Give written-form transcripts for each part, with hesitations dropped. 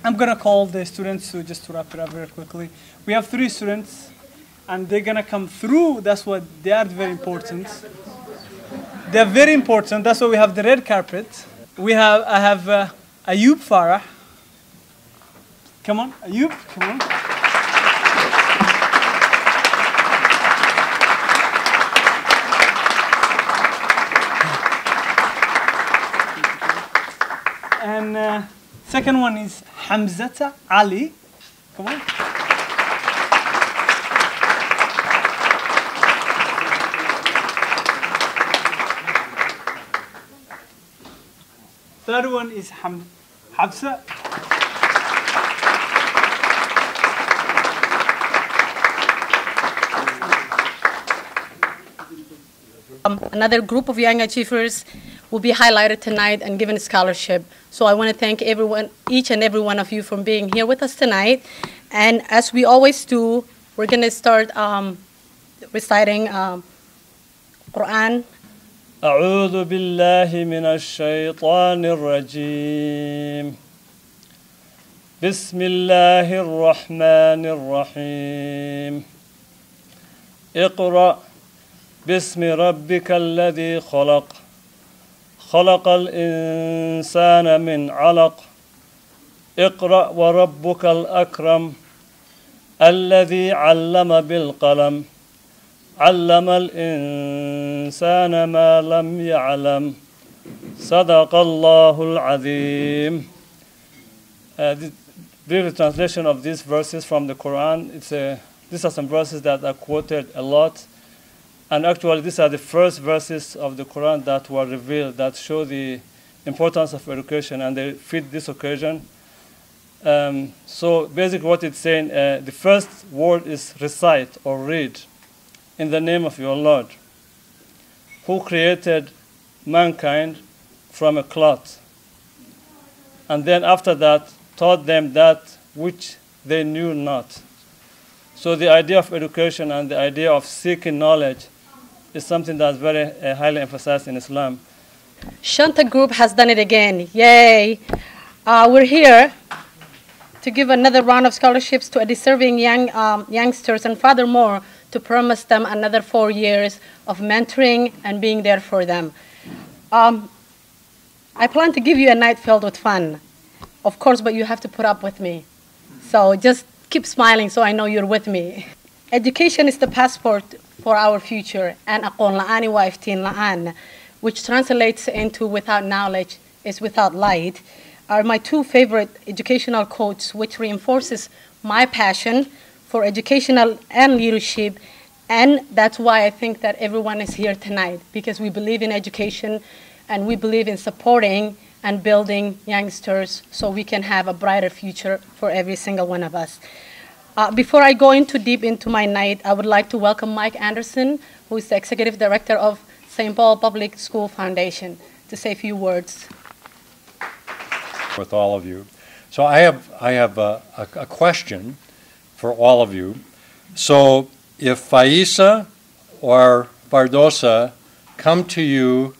I'm going to call the students to just to wrap it up very quickly. We have 3 students, and they're going to come through. That's what they are very important. They're very important. That's why we have the red carpet. I have Ayub Farah. Come on, Ayub, come on. And second one is Hamzata Ali. Come on. Third one is Hafsa. Another group of young achievers will be highlighted tonight and given a scholarship. So I want to thank everyone, each and every one of you for being here with us tonight. And as we always do, we're going to start reciting Quran. أعوذ بالله من الشيطان الرجيم بسم الله الرحمن الرحيم اقرأ باسم ربك الذي خلق خلق الإنسان من علق اقرأ وربك الأكرم الذي علم بالقلم علم الإنسان ما لم يعلم صدق الله العظيم. Brief translation of these verses from the Quran. These are some verses that are quoted a lot. And actually, these are the first verses of the Quran that were revealed that show the importance of education, and they fit this occasion. So basically what it's saying, the first word is recite or read. In the name of your Lord, who created mankind from a cloth, and then after that taught them that which they knew not. So the idea of education and the idea of seeking knowledge is something that's very highly emphasized in Islam. Shanta Group has done it again. Yay! We're here to give another round of scholarships to a deserving youngsters, and furthermore, to promise them another 4 years of mentoring and being there for them. I plan to give you a night filled with fun, of course, but you have to put up with me. So just keep smiling so I know you're with me. Education is the passport for our future, and aqoon la'aani waa iftiin la'aan, which translates into without knowledge is without light, are my 2 favorite educational quotes, which reinforces my passion for educational and leadership. And that's why I think that everyone is here tonight, because we believe in education and we believe in supporting and building youngsters so we can have a brighter future for every single one of us. Before I go deep into my night, I would like to welcome Mike Anderson, who is the Executive Director of St. Paul Public School Foundation, to say a few words. With all of you. So I have a question for all of you. So if Faisa or Bardosa come to you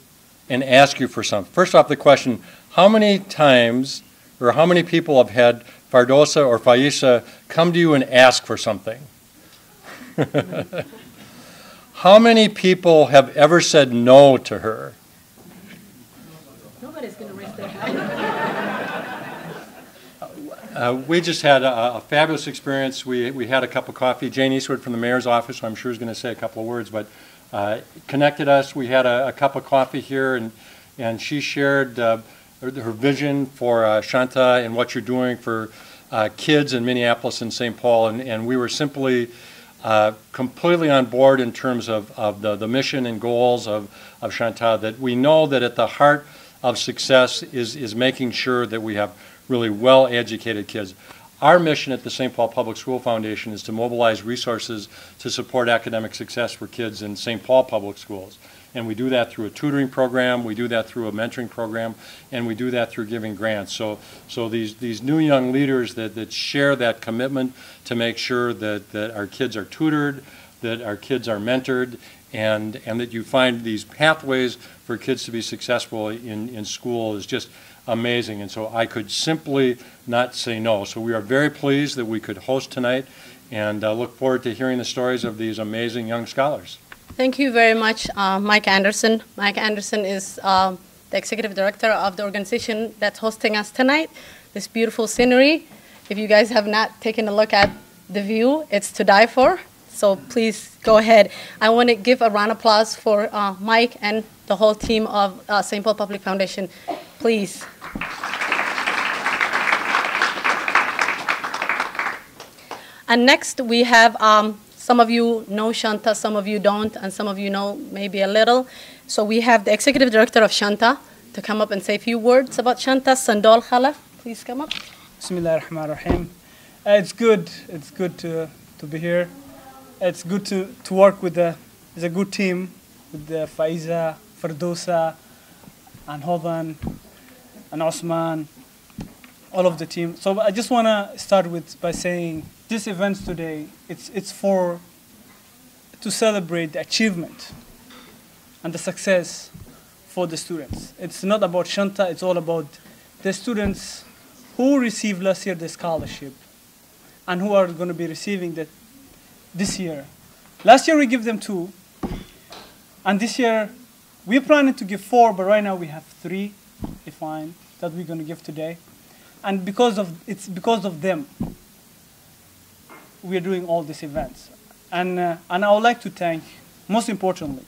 and ask you for something, first off the question, how many times or how many people have had Bardosa or Faisa come to you and ask for something? How many people have ever said no to her? Nobody's going to raise their hand. We just had a fabulous experience. We had a cup of coffee. Jane Eastwood from the mayor's office, who I'm sure is going to say a couple of words, but connected us. We had a cup of coffee here, and she shared her vision for Shanta and what you're doing for kids in Minneapolis and St. Paul, and we were simply completely on board in terms of the mission and goals of Shanta, that we know that at the heart of success is making sure that we have really well-educated kids. Our mission at the St. Paul Public School Foundation is to mobilize resources to support academic success for kids in St. Paul Public Schools. And we do that through a tutoring program, we do that through a mentoring program, and we do that through giving grants. So these new young leaders that share that commitment to make sure that our kids are tutored, that our kids are mentored, and that you find these pathways for kids to be successful in school is just amazing. And so I could simply not say no. So we are very pleased that we could host tonight and look forward to hearing the stories of these amazing young scholars. Thank you very much, Mike Anderson. Mike Anderson is the executive director of the organization that's hosting us tonight. This beautiful scenery. If you guys have not taken a look at the view, it's to die for. So please go ahead. I want to give a round of applause for Mike and the whole team of St. Paul Public Foundation. Please. And next we have, some of you know Shanta, some of you don't, and some of you know maybe a little. So we have the executive director of Shanta to come up and say a few words about Shanta. Sandol Khalaf, please come up. Bismillah ar-Rahman ar-Rahim. It's good to be here. It's good to work with it's a good team with Faiza, Fardosa, and Hodan, and Osman, all of the team. So I just want to start by saying this event today, it's to celebrate the achievement and the success for the students. It's not about Shanta, it's all about the students who received last year the scholarship and who are going to be receiving this year. Last year we give them 2, and this year we're planning to give 4, but right now we have 3 defined that we're going to give today. And it's because of them we are doing all these events. And I would like to thank, most importantly,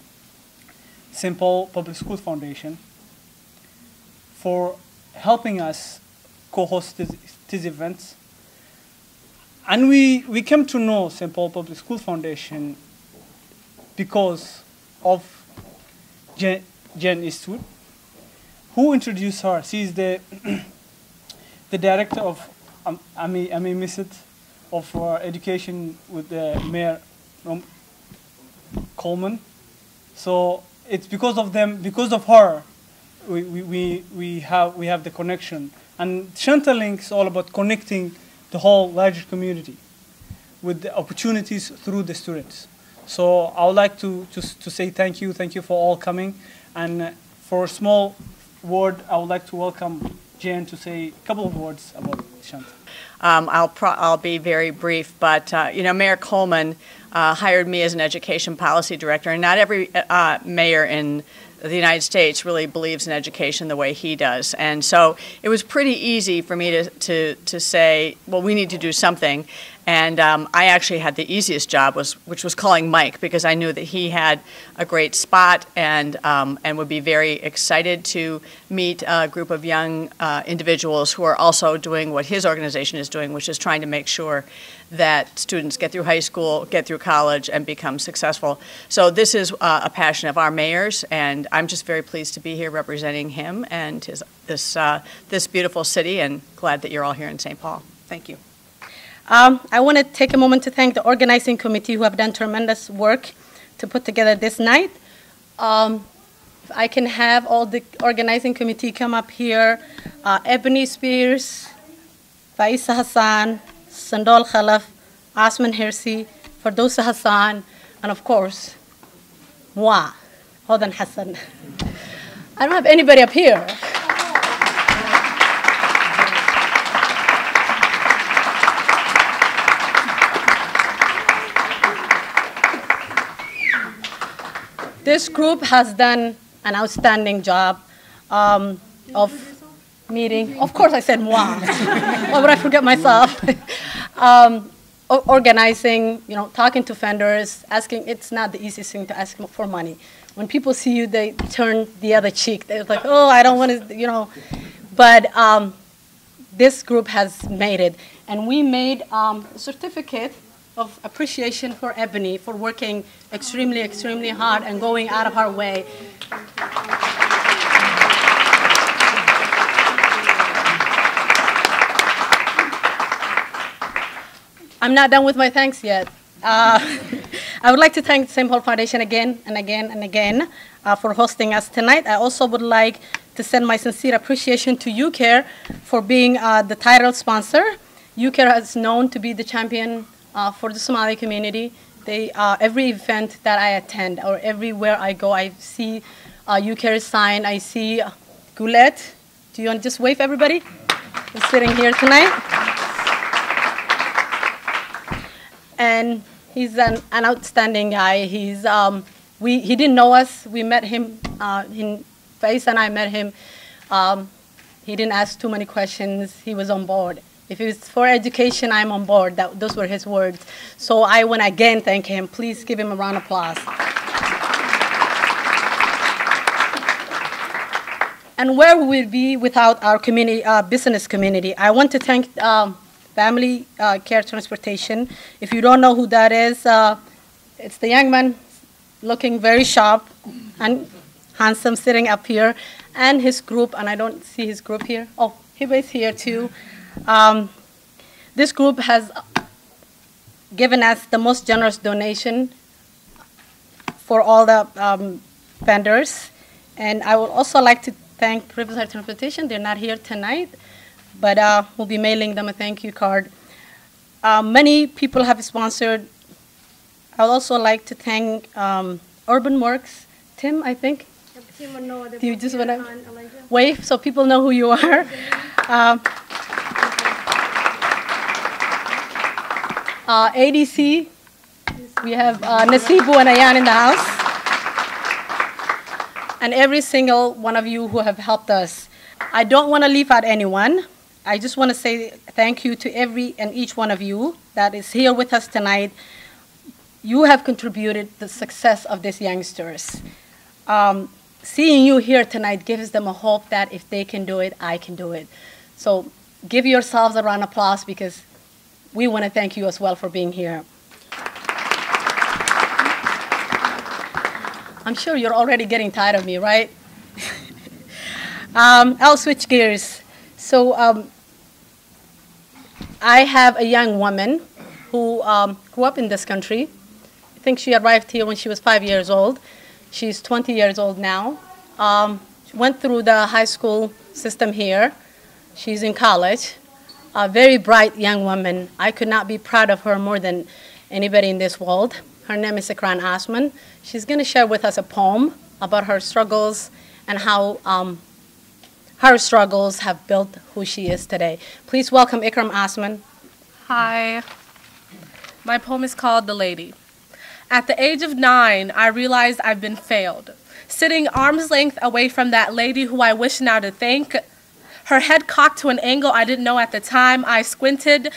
St. Paul Public School Foundation for helping us co-host these events. And we came to know St. Paul Public School Foundation because of Jen Eastwood, who introduced her. She's the the director of of education with the Mayor Coleman. So it's because of them, because of her, we have the connection. And Shanta Link is all about connecting the whole larger community with the opportunities through the students. So I would like to say thank you for all coming. And for a small word, I would like to welcome Jen to say a couple of words about Shanta. I'll be very brief, but Mayor Coleman hired me as an education policy director, and not every mayor in the United States really believes in education the way he does. And so it was pretty easy for me to say, well, we need to do something. And I actually had the easiest job, which was calling Mike, because I knew that he had a great spot and would be very excited to meet a group of young individuals who are also doing what his organization is doing, which is trying to make sure that students get through high school, get through college, and become successful. So this is a passion of our mayor's, and I'm just very pleased to be here representing him and this beautiful city, and glad that you're all here in St. Paul. Thank you. I want to take a moment to thank the organizing committee who have done tremendous work to put together this night. If I can have all the organizing committee come up here. Ebony Spears, Faisa Hassan, Sandol Khalaf, Asman Hirsi, Fardosa Hassan, and of course, moi, Hodan Hassan. I don't have anybody up here. This group has done an outstanding job of meeting. Of course, I said moi. Why would I forget myself? Organizing, talking to vendors, asking. It's not the easiest thing to ask for money. When people see you, they turn the other cheek. They're like, oh, I don't want to, But this group has made it. And we made a certificate of appreciation for Ebony for working extremely, extremely hard and going out of her way. I'm not done with my thanks yet. I would like to thank the St. Paul Foundation again and again and again for hosting us tonight. I also would like to send my sincere appreciation to UCARE for being the title sponsor. UCARE is known to be the champion for the Somali community. Every event that I attend or everywhere I go, I see UCARE sign. I see Goulet Do you want to just wave everybody who's sitting here tonight? And he's an outstanding guy. He didn't know us. We met him in face, and I met him. He didn't ask too many questions. He was on board. If it was for education, I'm on board. Those were his words. So I want to again thank him. Please give him a round of applause. And where would we be without our community, business community? I want to thank Family Care Transportation. If you don't know who that is, it's the young man looking very sharp and handsome sitting up here, and his group, and I don't see his group here. Oh, he was here too. This group has given us the most generous donation for all the vendors. And I would also like to thank Riverside Transportation. They're not here tonight, but we'll be mailing them a thank you card. Many people have sponsored. I would also like to thank Urban Works. Tim, I think. Do you just want to wave so people know who you are? ADC, we have Nasibu and Ayan in the house. And every single one of you who have helped us. I don't want to leave out anyone. I just want to say thank you to every and each one of you that is here with us tonight. You have contributed to the success of these youngsters. Seeing you here tonight gives them a hope that if they can do it, I can do it. So give yourselves a round of applause because we want to thank you as well for being here. I'm sure you're already getting tired of me, right? I'll switch gears. So I have a young woman who grew up in this country. I think she arrived here when she was 5 years old. She's 20 years old now. She went through the high school system here. She's in college. A very bright young woman. I could not be proud of her more than anybody in this world. Her name is Ikran Asman. She's going to share with us a poem about her struggles and how her struggles have built who she is today. Please welcome Ikram Asman. Hi. My poem is called The Lady. At the age of 9, I realized I've been failed. Sitting arm's length away from that lady who I wish now to thank. Her head cocked to an angle I didn't know at the time. I squinted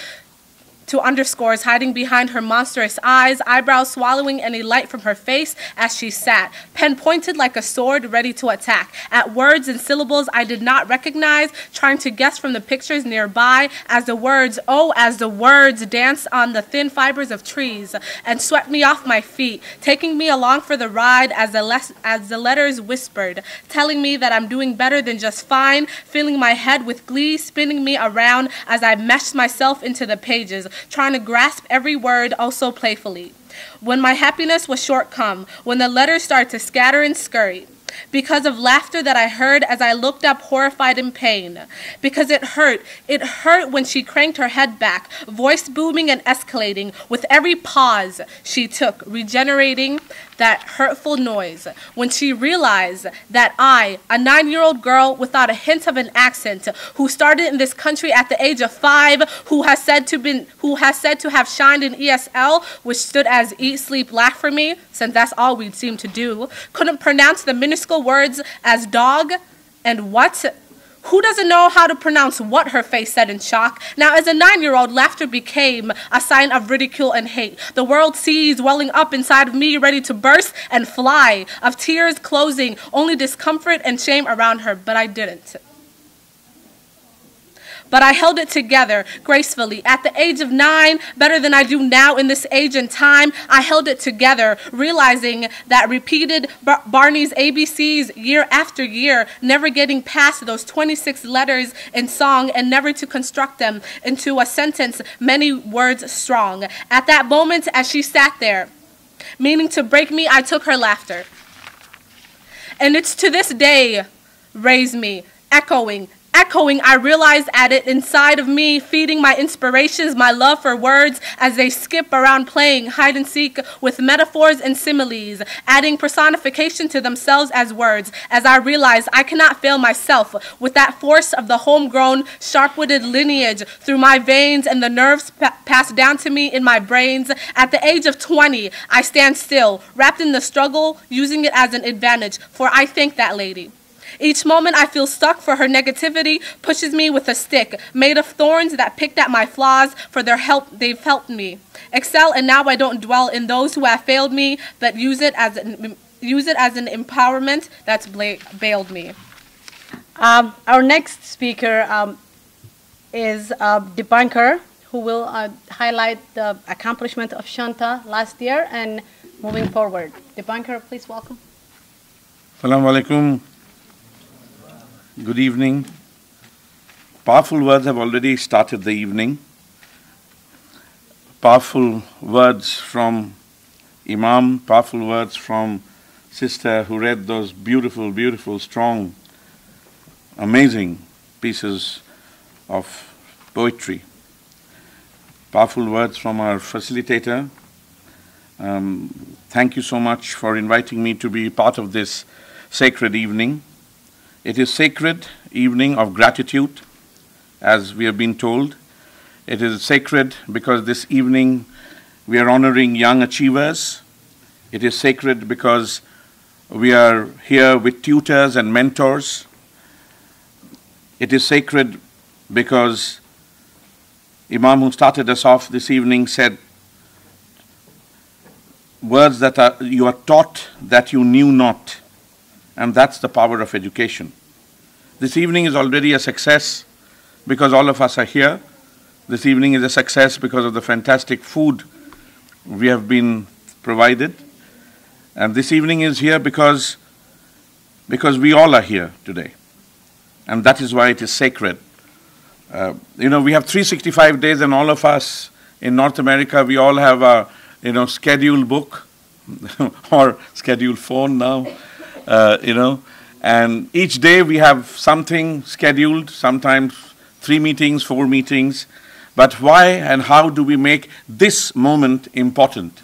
to underscores hiding behind her monstrous eyes, eyebrows swallowing any light from her face as she sat, pen pointed like a sword ready to attack, at words and syllables I did not recognize, trying to guess from the pictures nearby as the words, oh, as the words danced on the thin fibers of trees and swept me off my feet, taking me along for the ride as the letters whispered, telling me that I'm doing better than just fine, filling my head with glee, spinning me around as I meshed myself into the pages, trying to grasp every word oh so playfully. When my happiness was short come, when the letters started to scatter and scurry, because of laughter that I heard as I looked up horrified in pain, because it hurt when she cranked her head back, voice booming and escalating with every pause she took, regenerating that hurtful noise, when she realized that I, a 9-year-old girl without a hint of an accent, who started in this country at the age of 5, who has said to have shined in ESL, which stood as eat, sleep, laugh for me, since that's all we'd seem to do, couldn't pronounce the minuscule words as dog and what. Who doesn't know how to pronounce what, her face said in shock. Now, as a 9-year-old, laughter became a sign of ridicule and hate. The world sees welling up inside of me, ready to burst and fly, of tears closing, only discomfort and shame around her, but I didn't. But I held it together gracefully. At the age of 9, better than I do now in this age and time, I held it together, realizing that repeated Barney's ABCs year after year, never getting past those 26 letters in song and never to construct them into a sentence many words strong. At that moment, as she sat there, meaning to break me, I took her laughter. And it's to this day raised me, echoing Echoing, I realize at it inside of me, feeding my inspirations, my love for words as they skip around playing hide and seek with metaphors and similes, adding personification to themselves as words, as I realize I cannot fail myself with that force of the homegrown, sharp-witted lineage through my veins and the nerves passed down to me in my brains. At the age of 20, I stand still, wrapped in the struggle, using it as an advantage, for I thank that lady. Each moment I feel stuck for her negativity pushes me with a stick made of thorns that picked at my flaws for their help. They've helped me excel, and now I don't dwell in those who have failed me, but use it as an empowerment that's bailed me. Our next speaker is Debunker, who will highlight the accomplishment of Shanta last year and moving forward. Debunker, please welcome. Assalamu alaikum. Good evening. Powerful words have already started the evening. Powerful words from Imam, powerful words from Sister who read those beautiful, beautiful, strong, amazing pieces of poetry. Powerful words from our facilitator. Thank you so much for inviting me to be part of this sacred evening. It is sacred evening of gratitude, as we have been told. It is sacred because this evening we are honoring young achievers. It is sacred because we are here with tutors and mentors. It is sacred because Imam, who started us off this evening, said words that you are taught that you knew not. And that's the power of education. This evening is already a success because all of us are here. This evening is a success because of the fantastic food we have been provided. And this evening is here because we all are here today. And that is why it is sacred. We have 365 days, and all of us in North America, we all have a scheduled book or scheduled phone now, and each day we have something scheduled, sometimes 3 meetings, 4 meetings. But why and how do we make this moment important?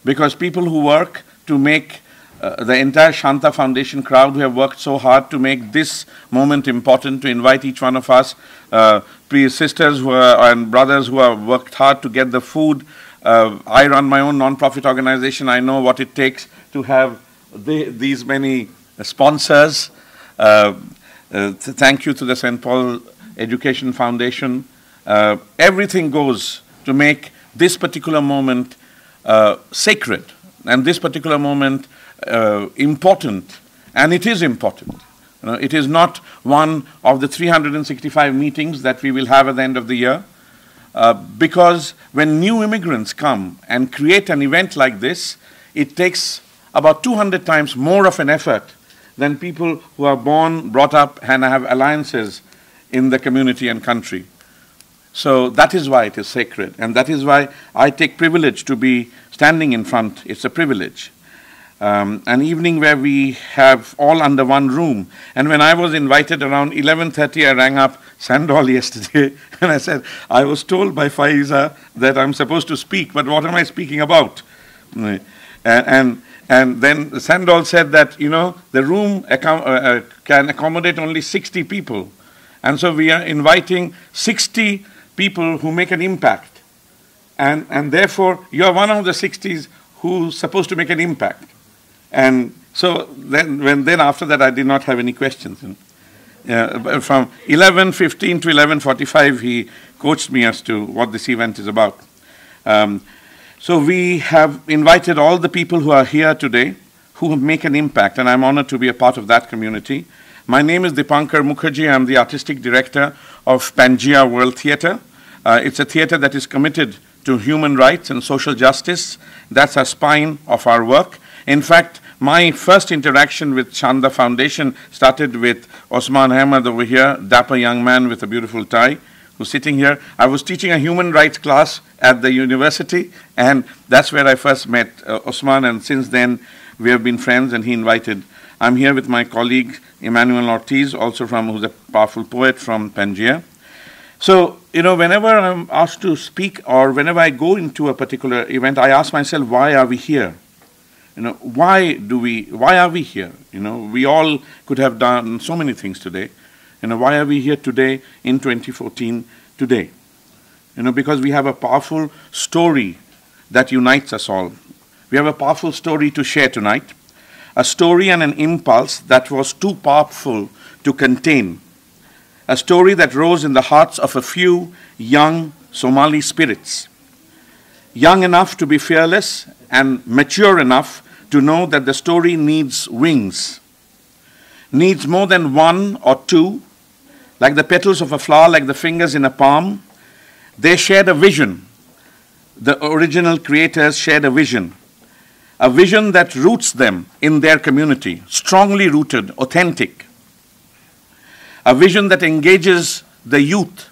Because people who work to make the entire Shanta Foundation crowd, who have worked so hard to make this moment important, to invite each one of us, sisters and brothers who have worked hard to get the food. I run my own non-profit organization. I know what it takes to have these many sponsors. Thank you to the St. Paul Education Foundation. Everything goes to make this particular moment sacred and this particular moment important. And it is important. It is not one of the 365 meetings that we will have at the end of the year. Because when new immigrants come and create an event like this, it takes about 200 times more of an effort than people who are born, brought up, and have alliances in the community and country. So that is why it is sacred, and that is why I take privilege to be standing in front. It's a privilege. An evening where we have all under one room. And when I was invited around 11:30, I rang up Sandal yesterday, and I said, I was told by Faiza that I'm supposed to speak, but what am I speaking about? And then Sandal said that, the room can accommodate only 60 people. And so we are inviting 60 people who make an impact. And therefore, you're one of the 60s who's supposed to make an impact. And so then after that, I did not have any questions. From 11:15 to 11:45, he coached me as to what this event is about. So we have invited all the people who are here today who make an impact, and I'm honored to be a part of that community. My name is Dipankar Mukherjee. I'm the artistic director of Pangea World Theatre. It's a theatre that is committed to human rights and social justice. That's our spine of our work. In fact, my first interaction with Shanta Foundation started with Osman Ahmed over here, dapper young man with a beautiful tie, who's sitting here. I was teaching a human rights class at the university, and that's where I first met Osman, and since then we have been friends, and he invited I'm here with my colleague Emmanuel Ortiz, also who's a powerful poet from Pangaea. So, whenever I'm asked to speak or whenever I go into a particular event, I ask myself, why are we here? Why are we here? We all could have done so many things today. Why are we here today in 2014 today? Because we have a powerful story that unites us all. We have a powerful story to share tonight, a story and an impulse that was too powerful to contain, a story that rose in the hearts of a few young Somali spirits, young enough to be fearless and mature enough to know that the story needs wings, needs more than one or two, like the petals of a flower, like the fingers in a palm. They shared a vision. The original creators shared a vision that roots them in their community, strongly rooted, authentic. A vision that engages the youth.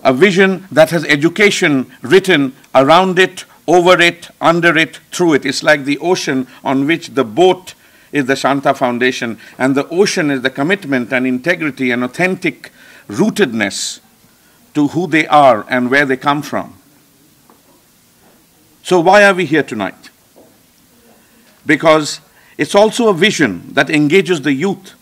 A vision that has education written around it, over it, under it, through it. It's like the ocean on which the boat is the Shanta Foundation, and the ocean is the commitment and integrity and authentic rootedness to who they are and where they come from. So why are we here tonight? Because it's also a vision that engages the youth.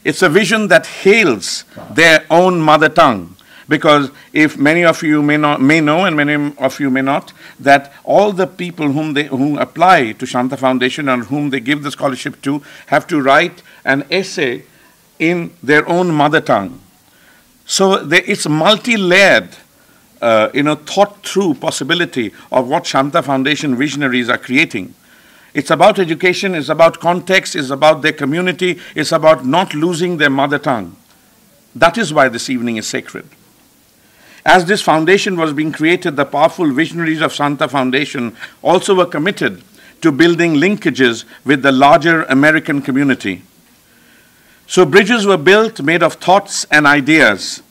It's a vision that hails their own mother tongue. Because if many of you may know and many of you may not, that all the people who apply to Shanta Foundation and whom they give the scholarship to have to write an essay in their own mother tongue. So it's multi-layered, thought through possibility of what Shanta Foundation visionaries are creating. It's about education, it's about context, it's about their community, it's about not losing their mother tongue. That is why this evening is sacred. As this foundation was being created, the powerful visionaries of Shanta Foundation also were committed to building linkages with the larger American community. So bridges were built made of thoughts and ideas.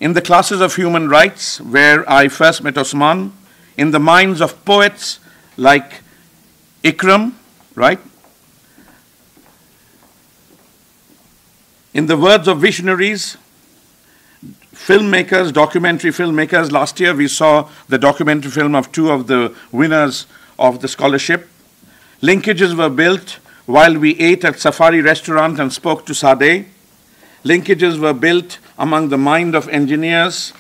In the classes of human rights, where I first met Osman, in the minds of poets like Ikram, right? In the words of visionaries, filmmakers, documentary filmmakers. Last year we saw the documentary film of two of the winners of the scholarship. Linkages were built while we ate at Safari restaurant and spoke to Sadeh. Linkages were built among the mind of engineers.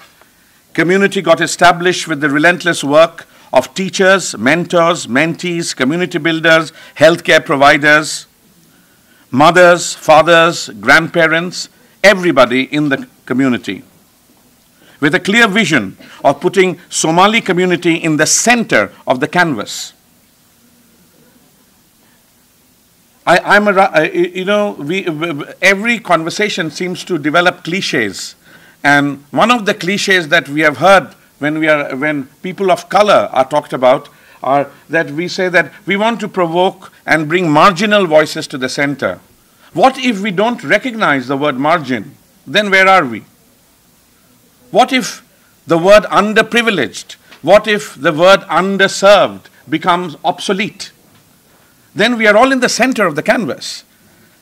Community got established with the relentless work of teachers, mentors, mentees, community builders, healthcare providers, mothers, fathers, grandparents, everybody in the community, with a clear vision of putting Somali community in the center of the canvas. Every conversation seems to develop cliches, and one of the cliches that we have heard when people of color are talked about are that we say that we want to provoke and bring marginal voices to the center. What if we don't recognize the word margin? Then where are we? What if the word underprivileged, what if the word underserved becomes obsolete? Then we are all in the center of the canvas,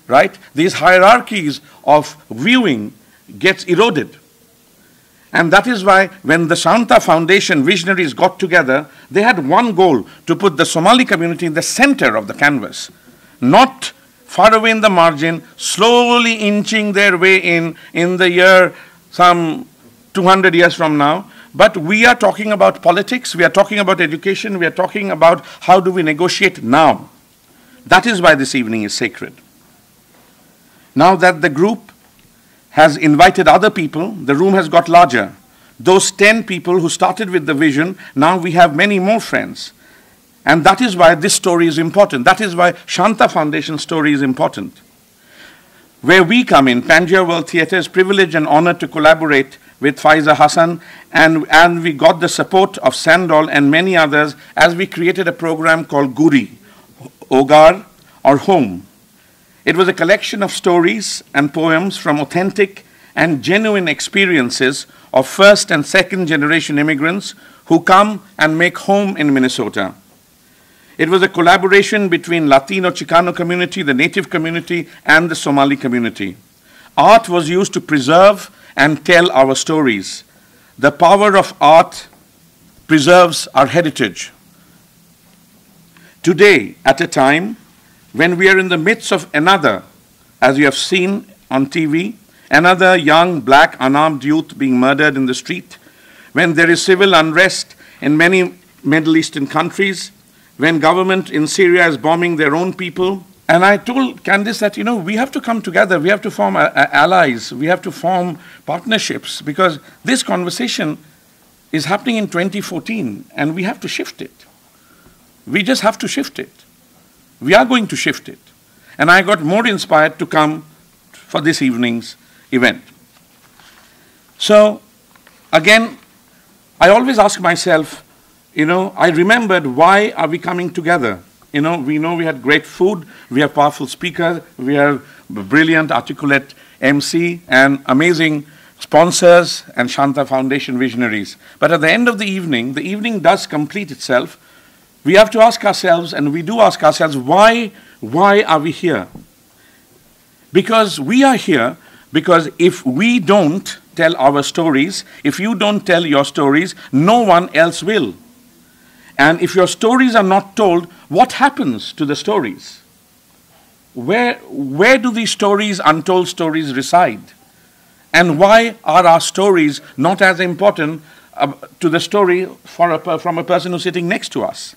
right? These hierarchies of viewing gets eroded. And that is why when the Shanta Foundation visionaries got together, they had one goal, to put the Somali community in the center of the canvas, not far away in the margin, slowly inching their way in the year some 200 years from now. But we are talking about politics, we are talking about education, we are talking about how do we negotiate now. That is why this evening is sacred. Now that the group has invited other people, the room has got larger. Those 10 people who started with the vision, now we have many more friends. And that is why this story is important. That is why Shanta Foundation story is important. Where we come in, Pangaea World Theatre is privileged and honored to collaborate with Faiza Hassan, and we got the support of Sandol and many others as we created a program called Guri, Ogar, or Home. It was a collection of stories and poems from authentic and genuine experiences of first and second generation immigrants who come and make home in Minnesota. It was a collaboration between Latino Chicano community, the native community, and the Somali community. Art was used to preserve and tell our stories. The power of art preserves our heritage. Today, at a time when we are in the midst of another, as you have seen on TV, another young black unarmed youth being murdered in the street, when there is civil unrest in many Middle Eastern countries, when government in Syria is bombing their own people. And I told Candice that, we have to come together, we have to form allies, we have to form partnerships, because this conversation is happening in 2014, and we have to shift it. We just have to shift it. We are going to shift it. And I got more inspired to come for this evening's event. So, again, I always ask myself, I remembered, why are we coming together? We know we had great food, we have powerful speakers, we have brilliant, articulate MC, and amazing sponsors and Shanta Foundation visionaries. But at the end of the evening does complete itself. We have to ask ourselves, and we do ask ourselves, why are we here? Because we are here because if we don't tell our stories, if you don't tell your stories, no one else will. And if your stories are not told, what happens to the stories? Where do these stories, untold stories, reside? And why are our stories not as important to the story from a person who's sitting next to us?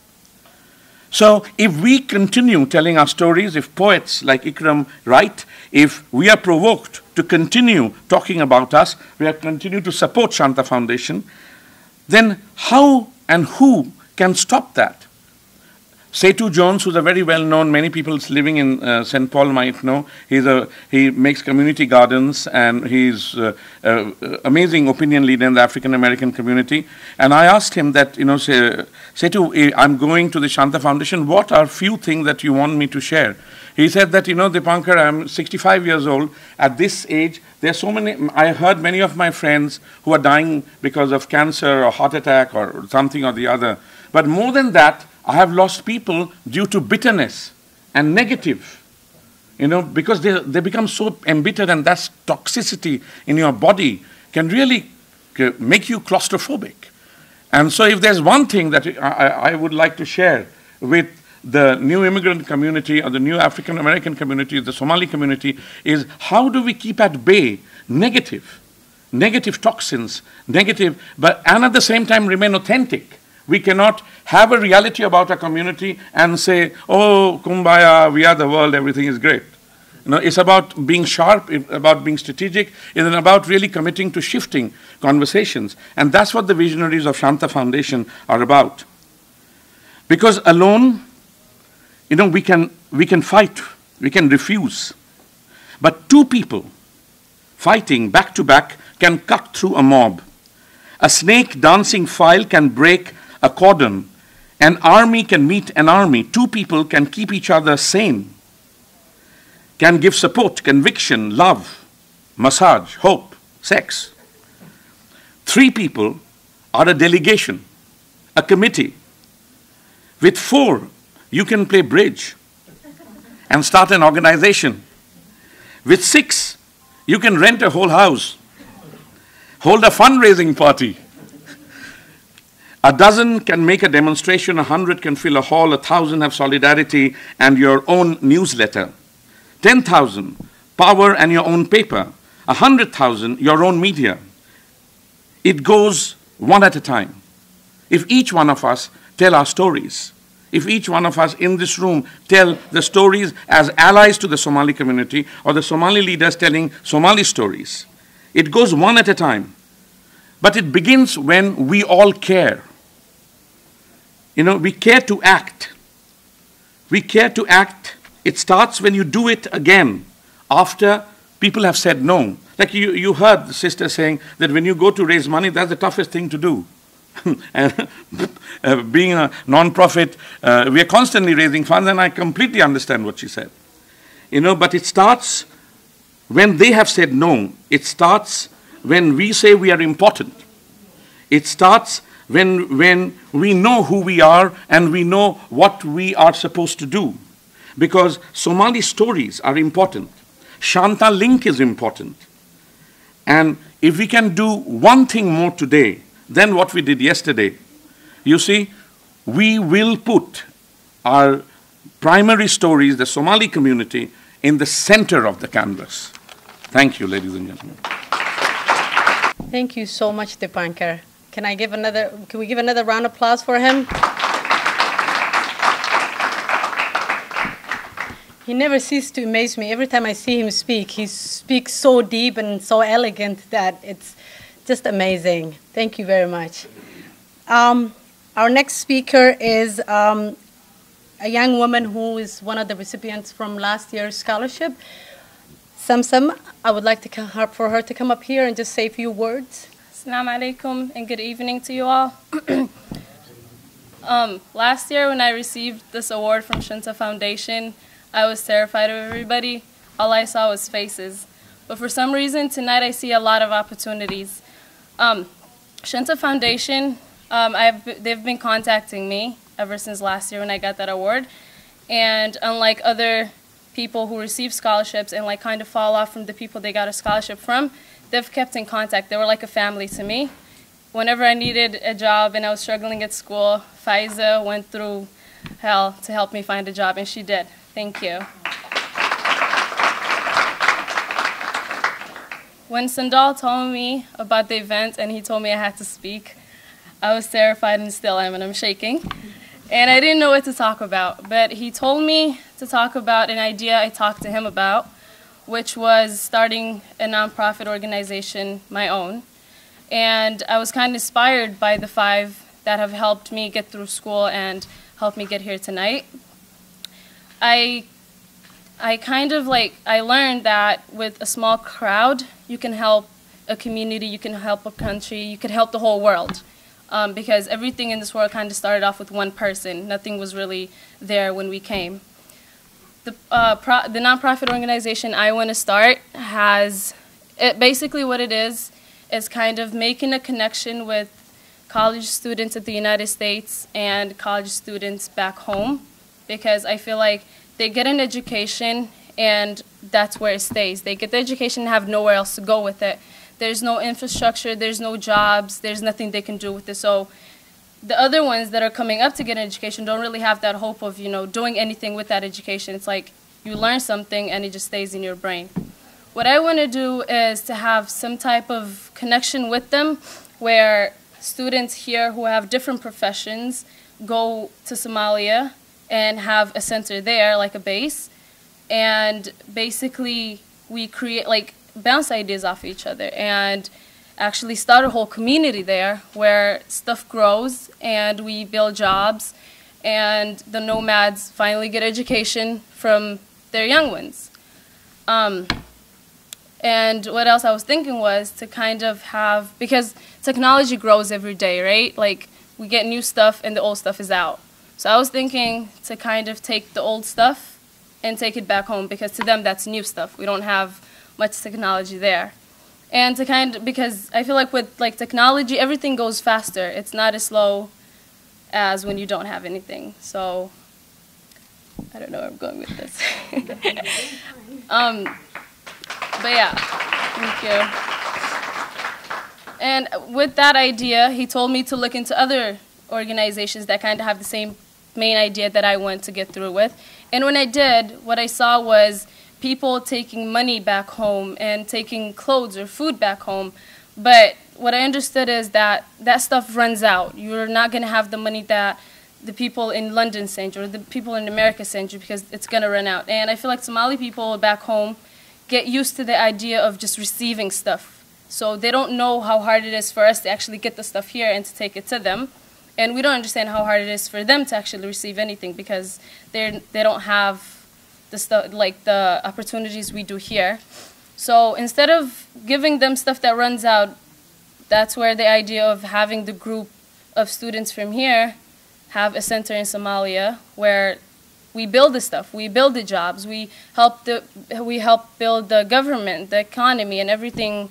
So if we continue telling our stories, if poets like Ikram write, if we are provoked to continue talking about us, we are continue to support Shanta Foundation, then how and who can stop that? Setu Jones, who's a very well-known, many people living in St. Paul might know, he makes community gardens, and he's an amazing opinion leader in the African-American community. And I asked him that, Setu, I'm going to the Shanta Foundation, what are few things that you want me to share? He said that, Dipankar, I'm 65 years old. At this age, there's so many, I heard many of my friends who are dying because of cancer or heart attack or something or the other. But more than that, I have lost people due to bitterness and negative, because they become so embittered, and that toxicity in your body can really make you claustrophobic. And so if there's one thing that I would like to share with the new immigrant community or the new African American community, the Somali community, is how do we keep at bay negative toxins, but and at the same time remain authentic. We cannot have a reality about our community and say, oh, kumbaya, we are the world, everything is great. It's about being sharp, it's about being strategic, it's about really committing to shifting conversations. And that's what the visionaries of Shanta Foundation are about. Because alone, we can fight, we can refuse. But two people fighting back to back can cut through a mob. A snake dancing file can break a cordon. An army can meet an army. Two people can keep each other sane, can give support, conviction, love, massage, hope, sex. Three people are a delegation, a committee. With four, you can play bridge and start an organization. With six, you can rent a whole house, hold a fundraising party. A dozen can make a demonstration, 100 can fill a hall, 1,000 have solidarity and your own newsletter. 10,000, power and your own paper. 100,000, your own media. It goes one at a time. If each one of us tell our stories, if each one of us in this room tell the stories as allies to the Somali community, or the Somali leaders telling Somali stories, it goes one at a time. But it begins when we all care. We care to act. We care to act. It starts when you do it again, after people have said no. Like you heard the sister saying that when you go to raise money, that's the toughest thing to do. And being a non-profit, we are constantly raising funds, and I completely understand what she said. But it starts when they have said no. It starts when we say we are important. It starts when we know who we are and we know what we are supposed to do. Because Somali stories are important. Shanta link is important. And if we can do one thing more today than what we did yesterday, you see, we will put our primary stories, the Somali community, in the center of the canvas. Thank you, ladies and gentlemen. Thank you so much, Dipankar. Can we give another round of applause for him? He never ceases to amaze me. Every time I see him speak, he speaks so deep and so elegant that it's just amazing. Thank you very much. Our next speaker is a young woman who is one of the recipients from last year's scholarship. Samsam, I would like for her to come up here and just say a few words. Assalamu alaikum and good evening to you all. Last year when I received this award from Shanta Foundation, I was terrified of everybody. All I saw was faces. But for some reason, tonight I see a lot of opportunities. Shanta Foundation, they've been contacting me ever since last year when I got that award. And unlike other people who receive scholarships and like kind of fall off from the people they got a scholarship from, they've kept in contact. They were like a family to me. Whenever I needed a job and I was struggling at school, Faiza went through hell to help me find a job, and she did. Thank you. When Sandal told me about the event and he told me I had to speak, I was terrified and still am, and I'm shaking. And I didn't know what to talk about, but he told me to talk about an idea I talked to him about, which was starting a nonprofit organization, my own. And I was kind of inspired by the 5 that have helped me get through school and helped me get here tonight. I learned that with a small crowd, you can help a community, you can help a country, you can help the whole world. Because everything in this world kind of started off with one person. Nothing was really there when we came. The nonprofit organization I want to start basically what it is kind of making a connection with college students at the United States and college students back home, because I feel like they get an education and that's where it stays. They get the education and have nowhere else to go with it. There's no infrastructure, there's no jobs, there's nothing they can do with it. So the other ones that are coming up to get an education don't really have that hope of, doing anything with that education. It's like you learn something and it just stays in your brain. What I want to do is to have some type of connection with them where students here who have different professions go to Somalia and have a center there, like a base, and basically we create, bounce ideas off each other and actually start a whole community there where stuff grows and we build jobs and the nomads finally get education from their young ones. And what else I was thinking was to kind of have, because technology grows every day, right? Like we get new stuff and the old stuff is out. So I was thinking to kind of take the old stuff and take it back home, because to them that's new stuff. We don't have much technology there. And to because I feel like with technology, everything goes faster. It's not as slow as when you don't have anything. So I don't know where I'm going with this. But yeah, thank you. And with that idea, he told me to look into other organizations that kind of have the same main idea that I want to get through with. And when I did, what I saw was people taking money back home and taking clothes or food back home. But what I understood is that that stuff runs out. You're not going to have the money that the people in London send you or the people in America send you, because it's going to run out. And I feel like Somali people back home get used to the idea of just receiving stuff. So they don't know how hard it is for us to actually get the stuff here and to take it to them. And we don't understand how hard it is for them to actually receive anything, because they don't have the stuff, like the opportunities we do here. So instead of giving them stuff that runs out, that's where the idea of having the group of students from here have a center in Somalia where we build the stuff, we build the jobs, we help build the government, the economy, and everything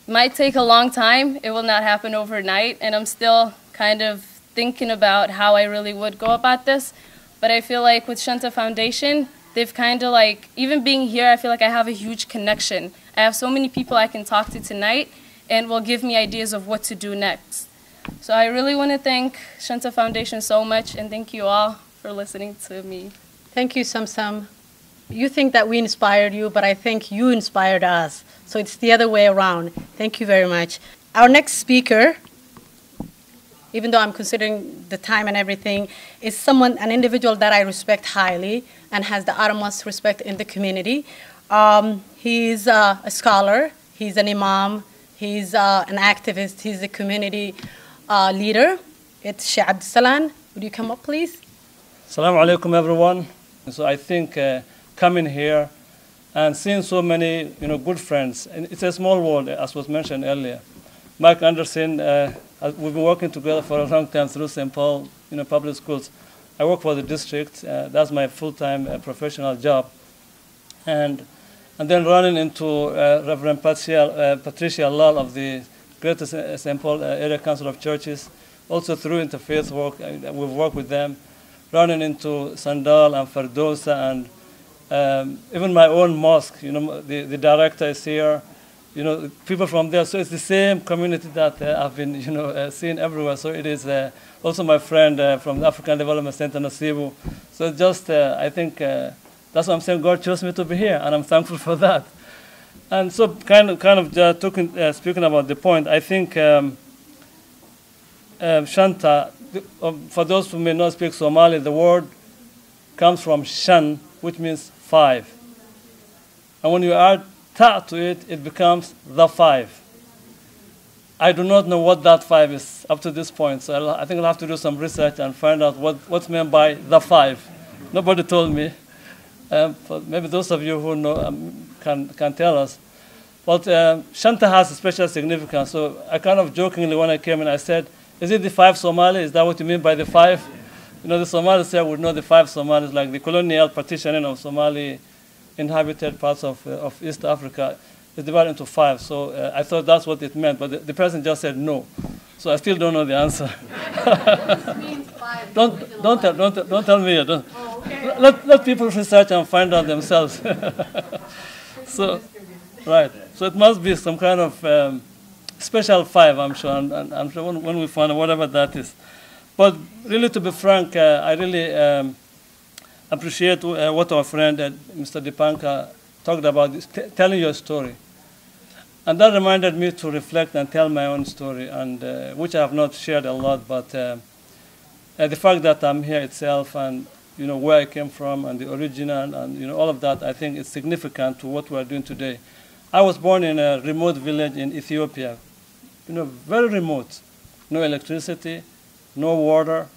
It might take a long time. It will not happen overnight, and I'm still kind of thinking about how I really would go about this. But I feel like with Shanta Foundation, they've kind of like, even being here, I feel like I have a huge connection. I have so many people I can talk to tonight and will give me ideas of what to do next. So I really want to thank Shanta Foundation so much, and thank you all for listening to me. Thank you, Samsam. You think that we inspired you, but I think you inspired us. So it's the other way around. Thank you very much. Our next speaker, even though I'm considering the time and everything, is an individual that I respect highly and has the utmost respect in the community. He's a scholar, he's an imam, he's an activist, he's a community leader. It's Sheikh Abdul Salam. Would you come up, please? Assalamu alaikum, everyone. So I think coming here and seeing so many, good friends, and it's a small world, as was mentioned earlier. Mike Anderson, we've been working together for a long time through St. Paul, public schools. I work for the district. That's my full-time professional job. And then running into Reverend Patricia Lal of the Greater St. Paul Area Council of Churches, also through interfaith work. We've worked with them. Running into Sandal and Fardosa and even my own mosque, the director is here, people from there. So it's the same community that I've been, seeing everywhere. So it is also my friend from the African Development Center, Nasibu. So just, I think that's what I'm saying. God chose me to be here, and I'm thankful for that. And so kind of speaking about the point, I think Shanta, for those who may not speak Somali, the word comes from shan, which means 5. And when you add ta to it, it becomes the 5. I do not know what that 5 is up to this point, so I think I'll have to do some research and find out what's meant by the 5. Nobody told me. But maybe those of you who know can tell us. But Shanta has a special significance, so I kind of jokingly when I came in, I said, is it the 5 Somali? Is that what you mean by the 5? The Somalis here would know the 5 Somalis, like the colonial partitioning of Somali inhabited parts of East Africa is divided into 5. So I thought that's what it meant, but the person just said no. So I still don't know the answer. Don't tell me. Let people research and find out themselves. So, right. So it must be some kind of special 5, I'm sure, and I'm sure when we find out whatever that is. But really, to be frank, I really appreciate what our friend Mr. Dipanka talked about, telling your story. And that reminded me to reflect and tell my own story, and which I have not shared a lot, but the fact that I'm here itself and where I came from and the original and all of that, I think is significant to what we are doing today. I was born in a remote village in Ethiopia, very remote. No electricity, no water,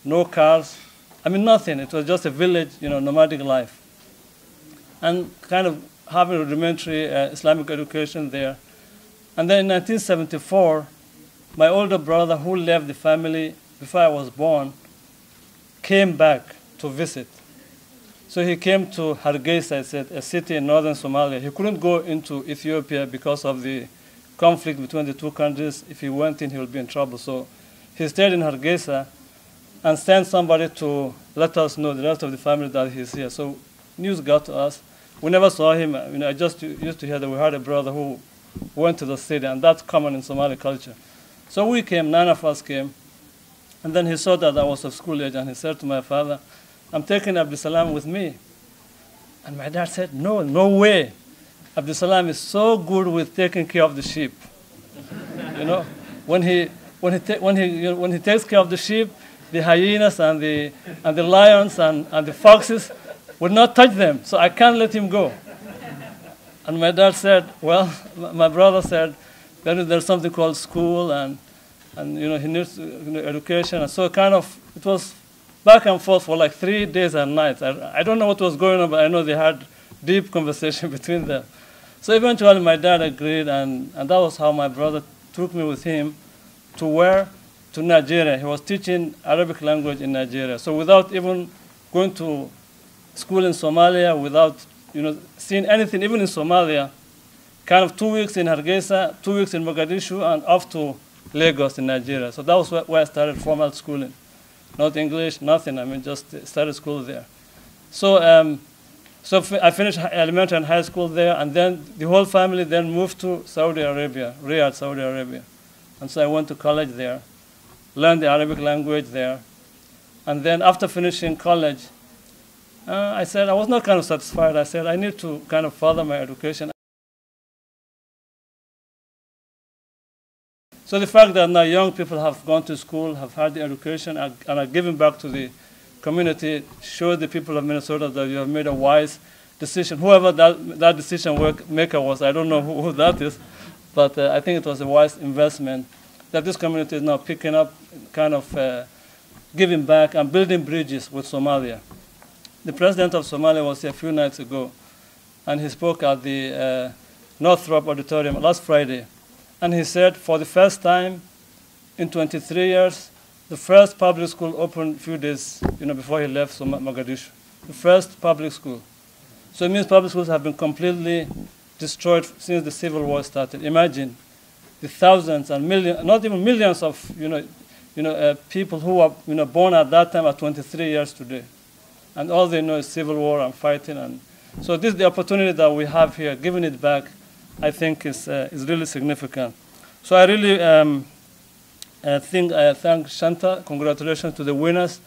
no cars. I mean, nothing. It was just a village, nomadic life. And kind of having rudimentary Islamic education there. And then in 1974, my older brother, who left the family before I was born, came back to visit. So he came to Hargeisa, a city in northern Somalia. He couldn't go into Ethiopia because of the conflict between the two countries. If he went in, he would be in trouble. So he stayed in Hargeisa and sent somebody to let us know, the rest of the family, that he's here. So news got to us. We never saw him. I just used to hear that we had a brother who went to the city, and that's common in Somali culture. So we came, 9 of us came, and then he saw that I was of school age, and he said to my father, I'm taking Abdul Salam with me. And my dad said, no way. Abdul Salam is so good with taking care of the sheep. When he takes care of the sheep, the hyenas and the lions and the foxes would not touch them, so I can't let him go. And my dad said, well, my brother said, there's something called school, and he needs education, and so it was back and forth for like 3 days and nights. I don't know what was going on, but I know they had deep conversation between them. So eventually my dad agreed, and that was how my brother took me with him to where? To Nigeria. He was teaching Arabic language in Nigeria. So without even going to school in Somalia, without seeing anything, even in Somalia, kind of 2 weeks in Hargeisa, 2 weeks in Mogadishu, and off to Lagos in Nigeria. So that was where I started formal schooling. Not English, nothing. I mean, just started school there. So, I finished elementary and high school there, and then the whole family then moved to Saudi Arabia, Riyadh, Saudi Arabia. And so I went to college there, learned the Arabic language there. And then after finishing college, I said, I was not kind of satisfied. I said, I need to kind of further my education. So the fact that now young people have gone to school, have had the education, and are giving back to the community shows the people of Minnesota that you have made a wise decision. Whoever that decision maker was, I don't know who that is, but I think it was a wise investment that this community is now picking up, kind of giving back and building bridges with Somalia. The president of Somalia was here a few nights ago, and he spoke at the Northrop Auditorium last Friday. And he said, for the first time in 23 years, the first public school opened a few days before he left Mogadishu. The first public school. So it means public schools have been completely destroyed since the civil war started. Imagine the thousands and millions, not even millions of people who were born at that time are 23 years today. And all they know is civil war and fighting. And so this is the opportunity that we have here, giving it back. I think is really significant. So I really thank Shanta. Congratulations to the winners.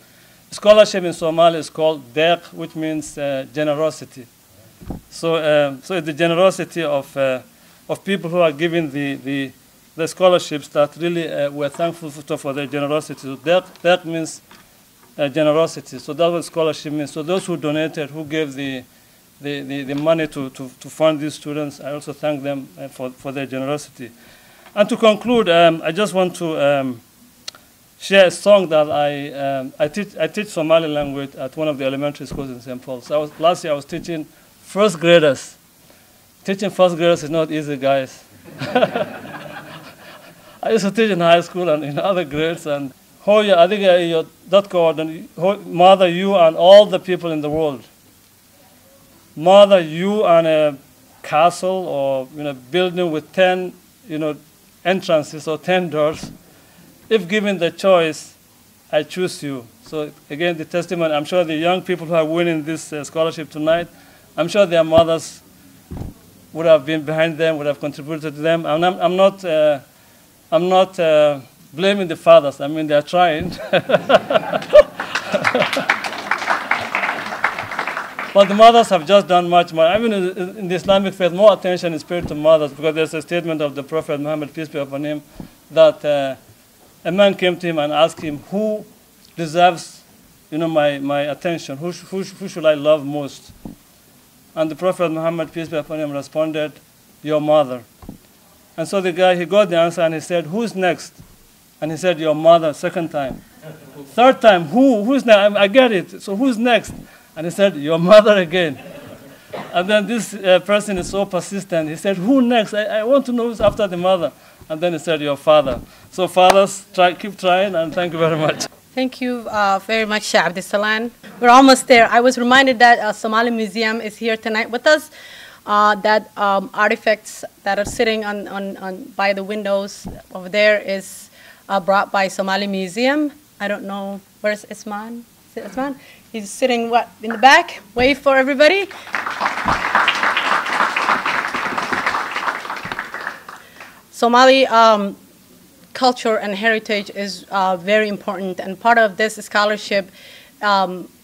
Scholarship in Somalia is called Deq, which means generosity. So it's the generosity of people who are giving the scholarships that really we're thankful for their generosity. So Deq means generosity. So that's what scholarship means. So those who donated, who gave the money to fund these students, I also thank them for their generosity. And to conclude, I just want to share a song that I teach Somali language at one of the elementary schools in St. Paul. So last year I was teaching first graders. Teaching first graders is not easy, guys. I used to teach in high school and in other grades. And Hoya, I think your mother, you, and all the people in the world. Mother, you and a castle or building with 10 entrances or 10 doors. If given the choice, I choose you. So again, the testimony. I'm sure the young people who are winning this scholarship tonight, I'm sure their mothers would have been behind them, would have contributed to them. And I'm not blaming the fathers. I mean, they're trying. But the mothers have just done much more. I mean, in the Islamic faith, more attention is paid to mothers because there's a statement of the Prophet Muhammad, peace be upon him, that a man came to him and asked him, who deserves my attention? Who should I love most? And the Prophet Muhammad, peace be upon him, responded, your mother. And so the guy, he got the answer and he said, who's next? And he said, your mother, second time. Third time, who's next? I get it. So who's next? And he said, your mother again. And then this person is so persistent. He said, who next? I want to know who's after the mother. And then he said, your father. So fathers, keep trying, and thank you very much. Thank you very much, Sheikh Abdessalan. We're almost there. I was reminded that Somali Museum is here tonight with us. That artifacts that are sitting on by the windows over there is brought by Somali Museum. I don't know, where's Isman? Is it Isman? He's sitting in the back. Wave for everybody. Somali culture and heritage is very important, and part of this scholarship,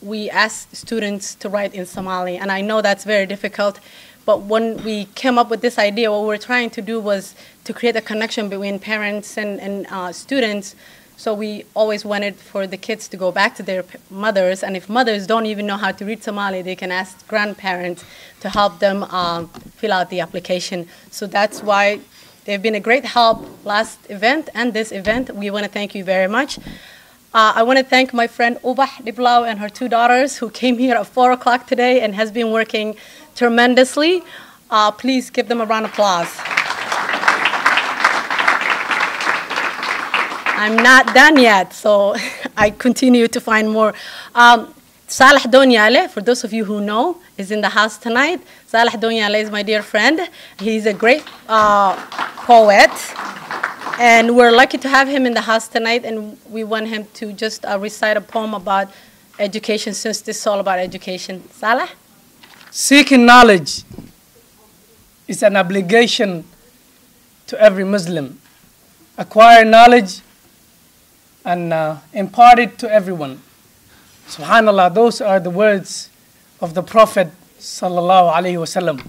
we ask students to write in Somali, and I know that's very difficult, but when we came up with this idea, what we were trying to do was to create a connection between parents and students. So we always wanted for the kids to go back to their mothers, and if mothers don't even know how to read Somali, they can ask grandparents to help them fill out the application. So that's why they've been a great help last event and this event. We want to thank you very much. I want to thank my friend Ubah Diblau and her 2 daughters who came here at 4 o'clock today and has been working tremendously. Please give them a round of applause. I'm not done yet, so I continue to find more. Salah Donyale, for those of you who know, is in the house tonight. Salah Donyale is my dear friend. He's a great poet. And we're lucky to have him in the house tonight, and we want him to just recite a poem about education, since this is all about education. Salah? Seeking knowledge is an obligation to every Muslim. Acquire knowledge and impart it to everyone. Subhanallah, those are the words of the Prophet sallallahu alaihi wasallam.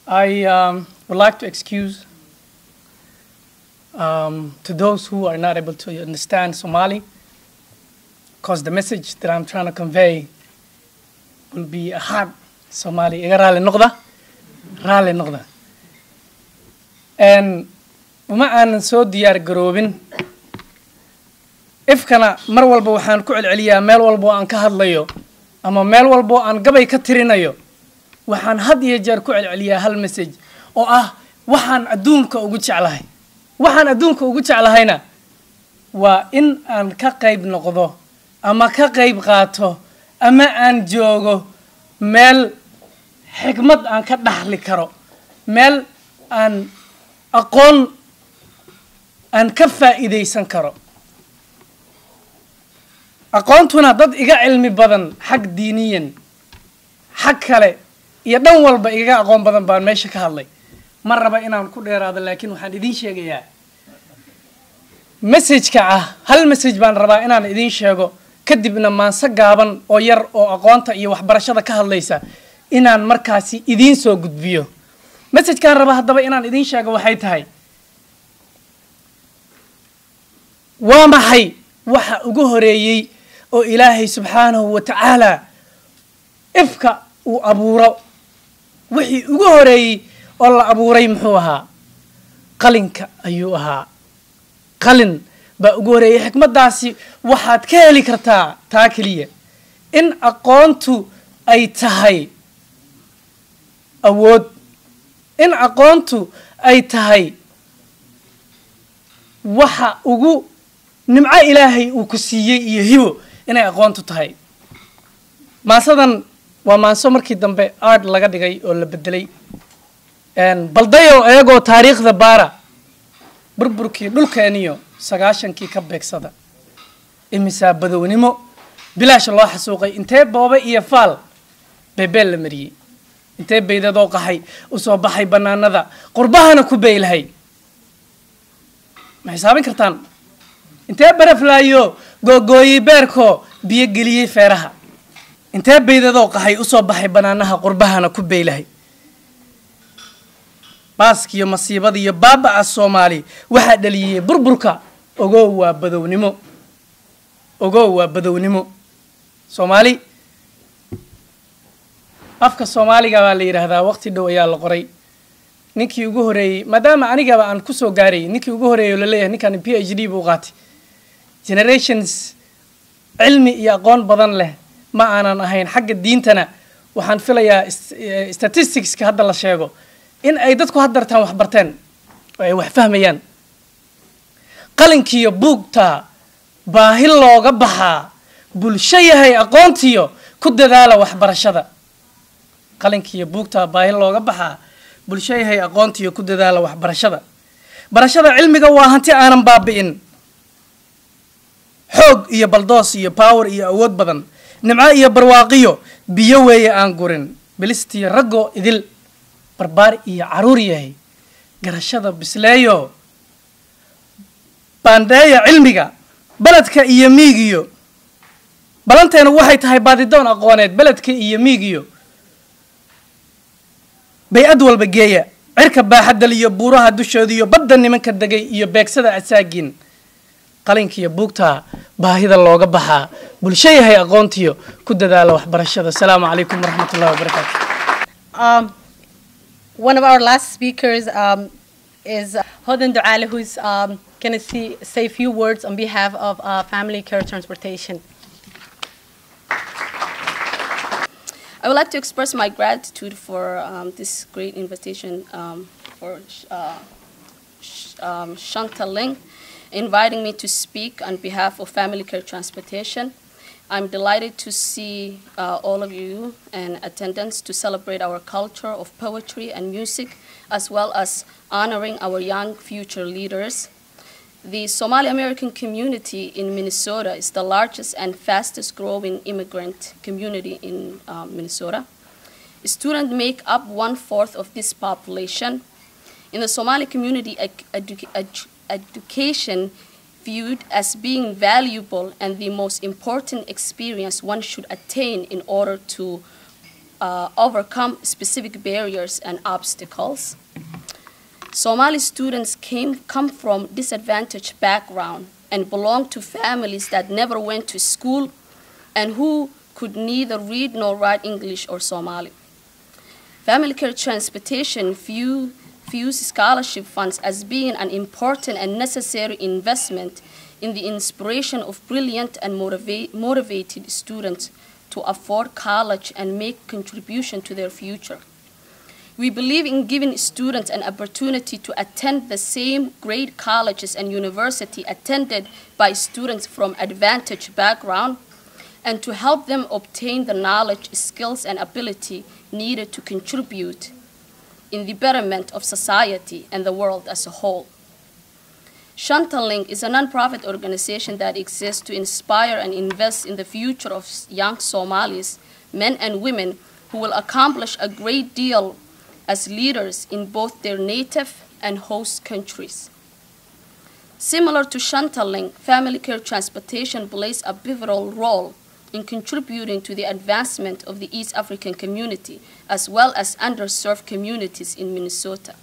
I would like to excuse to those who are not able to understand Somali, because the message that I'm trying to convey will be a hard Somali. Rale noqda. And uma aanan soo diyaar garoobin. Ifkana mar walba waxaan ku celceliyaa meel walba aan ka hadlayo ama meel walba aan gabay ka tirinayo. Waxaan had iyo jeer ku celceliyaa hal message oo ah waxaan adduunka ugu jeclahay. Waxaan adduunka ugu jeclahayna waa in aan ka qayb noqdo ama ka qayb qaato ama aan joogo meel xikmad aan ka dhaxli karo, meel aan aqoon aan ka faa'iideysan karo. Aqoontuna dad iga cilmi badan xag diiniyan, xag kale iyo dhan walba iga aqoon badan baan meesha ka hadlay. Ma raba inaan ku dheeraado, laakiin waxaan idin sheegayaa message-ka ah, hal message baan rabaa inaan idin sheego, kadibna maanse gaaban oo yar oo aqoonta iyo waxbarashada ka hadlaysa inaan markaasi idin soo gudbiyo. Message-kaan raba haddaba inaan idin sheego waxay tahay, waa maxay waxa ugu horeeyey oo Ilaahay subxaanahu wa tacaala ifka uu abuuro? Wixii ugu horeeyey oo la abuuray muxuu ahaa? Qalinka ayuu ahaa. qalin baa ugu horeeyay. Xikmadaasi waxaad ka heli kartaa taa keliya in aqoontu ay tahay awood, in aqoontu ay tahay waxa ugu nimco Ilaahay uu ku siiyey iyo hibo inay aqoontu tahay. Maasadan waa maanso markii dambe art laga dhigay oo la bedelay. Baldayo ayagoo taariikhda baara burburkii dhulkeeniyo 90kii ka beegsada imisa badownimo bilaash loo xasuuqay, intee booba iyo faal beebeel la mariyay, intee beydadoo qaxay u soo baxay banaanada qurbahana ku beelahay. ma xisaabin kartaan? intee baraflaayo googooyey beerko biyo geliyey feeraha, intee beydadoo qaxay u soo baxay banaanaha qurbahana ku beelahay. baaskiyo masiibada iyo baaba'a Soomaali waxa dhaliyay burburka. ogow waa badownimo, ogow waa badownimo. Soomaali afka Soomaaliga baa la yiraahdaa, waqti dhow ayaa la qoray. ninkii ugu horeeyay, maadaama anigaba aan ku soo gaaray, ninkii ugu horeeyay la leeyahay ninkan PhD buu qaatay. generations cilmi iyo aqoon badan leh ma aanan ahayn. xagga diintana waxaan filayaa statistics-ka hadda la sheego in ay dadku haddartaan wax barteen oo ay wax fahmayaan. qalinkiyo buugta baahi looga baxaa, bulsho yahay aqoontiyo ku dadaala waxbarashada. qalinkiyo buugta baahi looga baxaa, bulsho yahay aqoontiyo ku dadaala waxbarashada. barashada cilmiga waa hanti aanan baabi'in, xoog iyo baldoos iyo power iyo awood badan, nimco iyo barwaaqiyo biyo weeye aan gurin. bilistiyo raggo idil barbaar iyo caruur yahay, garashada bisleeyo baandheeya cilmiga. beledka iyo miigiyo balanteena waxay tahay baadidoon aqooneed. beledka iyo miigiyo bay-ad walba geeya, cirka baaxadal iyo buuraha dushooda iyo badda nimanka degay iyo beegsada asaagiin. qalinkiyo buugta baahida looga baxaa, bulsho yahay aqoontiyo ku dadaala waxbarashada. Asalaamu calaykum waraxmatullahi wabarakaatu. One of our last speakers is Hodan Duale, who's going to say a few words on behalf of Family Care Transportation. I would like to express my gratitude for this great invitation for Shanta Ling. inviting me to speak on behalf of Family Care Transportation. I'm delighted to see all of you in attendance to celebrate our culture of poetry and music, as well as honoring our young future leaders. The Somali American community in Minnesota is the largest and fastest growing immigrant community in Minnesota. Students make up 1/4 of this population. In the Somali community, education viewed as being valuable and the most important experience one should attain in order to overcome specific barriers and obstacles. Somali students come from disadvantaged background and belong to families that never went to school and who could neither read nor write English or Somali. Family Care Transportation views scholarship funds as being an important and necessary investment in the inspiration of brilliant and motivated students to afford college and make contribution to their future. We believe in giving students an opportunity to attend the same great colleges and universities attended by students from advantaged background, and to help them obtain the knowledge, skills, and ability needed to contribute in the betterment of society and the world as a whole. Shanta is a nonprofit organization that exists to inspire and invest in the future of young Somalis, men and women, who will accomplish a great deal as leaders in both their native and host countries. Similar to Shanta, Family Care Transportation plays a pivotal role in contributing to the advancement of the East African community, as well as underserved communities in Minnesota.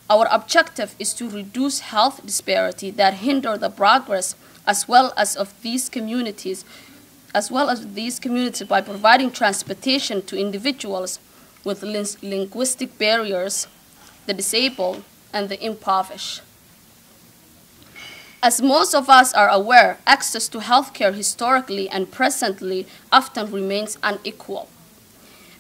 Our objective is to reduce health disparity that hinder the progress as well as these communities by providing transportation to individuals with linguistic barriers, the disabled, and the impoverished. As most of us are aware, access to healthcare historically and presently often remains unequal.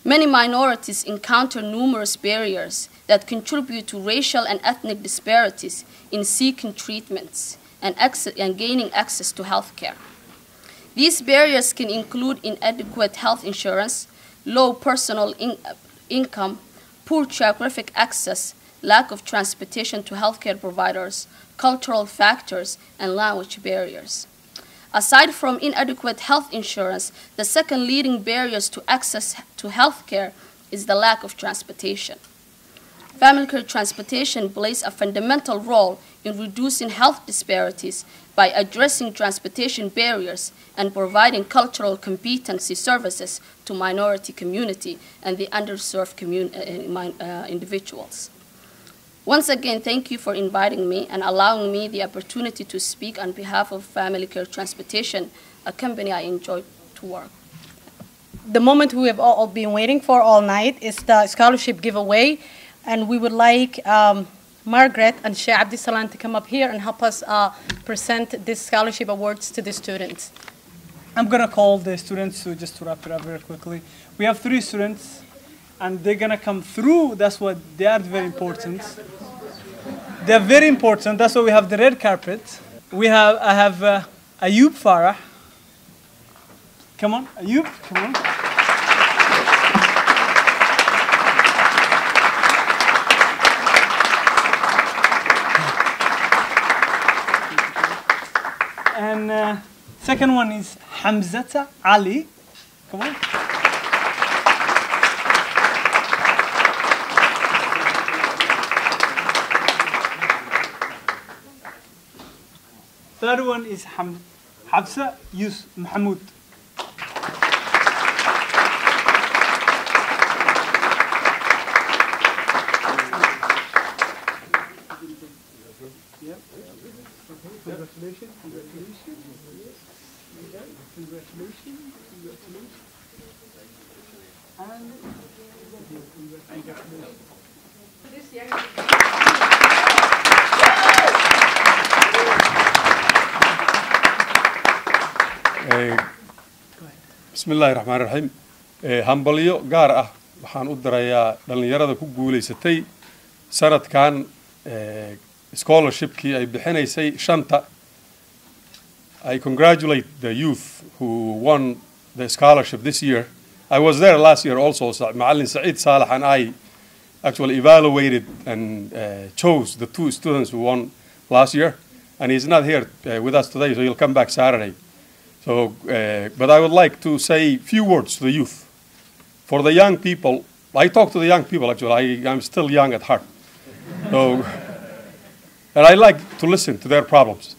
Many minorities encounter numerous barriers that contribute to racial and ethnic disparities in seeking treatments and gaining access to healthcare. These barriers can include inadequate health insurance, low personal income, poor geographic access, lack of transportation to healthcare providers, cultural factors, and language barriers. Aside from inadequate health insurance, the second leading barriers to access to healthcare is the lack of transportation. Family Care Transportation plays a fundamental role in reducing health disparities by addressing transportation barriers and providing cultural competency services to minority community and the underserved individuals. Once again, thank you for inviting me and allowing me the opportunity to speak on behalf of Family Care Transportation, a company I enjoy to work. The moment we have all been waiting for all night is the scholarship giveaway, and we would like Margaret and Sheikh Abdisalan to come up here and help us present this scholarship awards to the students. I'm going to call the students just to wrap it up very quickly. We have 3 students, and they're going to come through. That's what they are very important. They're very important. That's why we have the red carpet. I have Ayub Farah. Come on, Ayub, come on. And second one is Hamzata Ali. Come on. Third one is Habsa Yus Mahmoud. Yep. Congratulations. Congratulations. Yes. Congratulations. Congratulations. And congratulations. بسم الله الرحمن الرحيم همبليو gaar ah waxaan u dirayaa dhalinyarada ku guuleysatay sanadkan scholarshipkii ay bixinaysay Shanta. I congratulate the youth who won the scholarship this year. I was there last year also. Ma'alin Saeed Saleh and I actually evaluated and chose the 2 students who won last year. And he's not here with us today, so he'll come back Saturday. So, but I would like to say a few words to the youth. For the young people, I talk to the young people actually. I'm still young at heart. So, and I like to listen to their problems.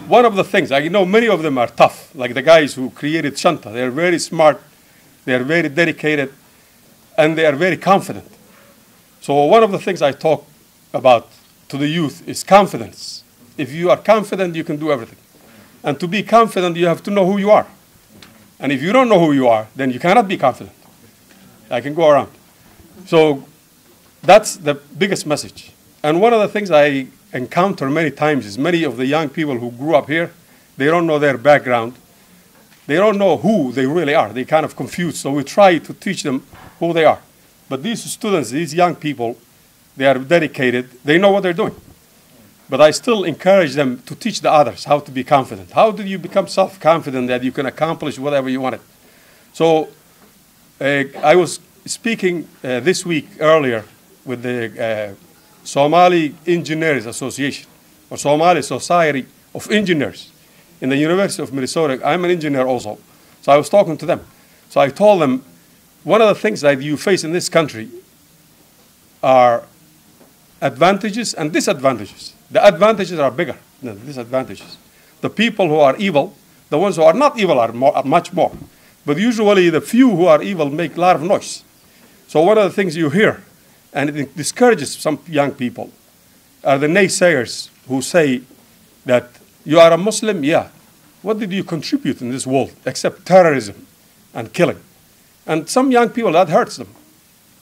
One of the things, I know many of them are tough, like the guys who created Shanta. They're very smart, they're very dedicated, and they are very confident. So one of the things I talk about to the youth is confidence. If you are confident, you can do everything. And to be confident, you have to know who you are. And if you don't know who you are, then you cannot be confident. I can go around. So that's the biggest message. And one of the things I encounter many times is many of the young people who grew up here, they don't know their background. They don't know who they really are. They're kind of confused. So we try to teach them who they are. But these students, these young people, they are dedicated. They know what they're doing. But I still encourage them to teach the others how to be confident. How do you become self-confident that you can accomplish whatever you wanted? So I was speaking this week earlier with the Somali Engineers Association, or Somali Society of Engineers in the University of Minnesota. I'm an engineer also. So I was talking to them. So I told them, one of the things that you face in this country are advantages and disadvantages. The advantages are bigger than the disadvantages. The people who are evil, the ones who are not evil are much more. But usually the few who are evil make a lot of noise. So one of the things you hear, and it discourages some young people, are the naysayers who say that you are a Muslim, yeah. What did you contribute in this world except terrorism and killing? And some young people, that hurts them,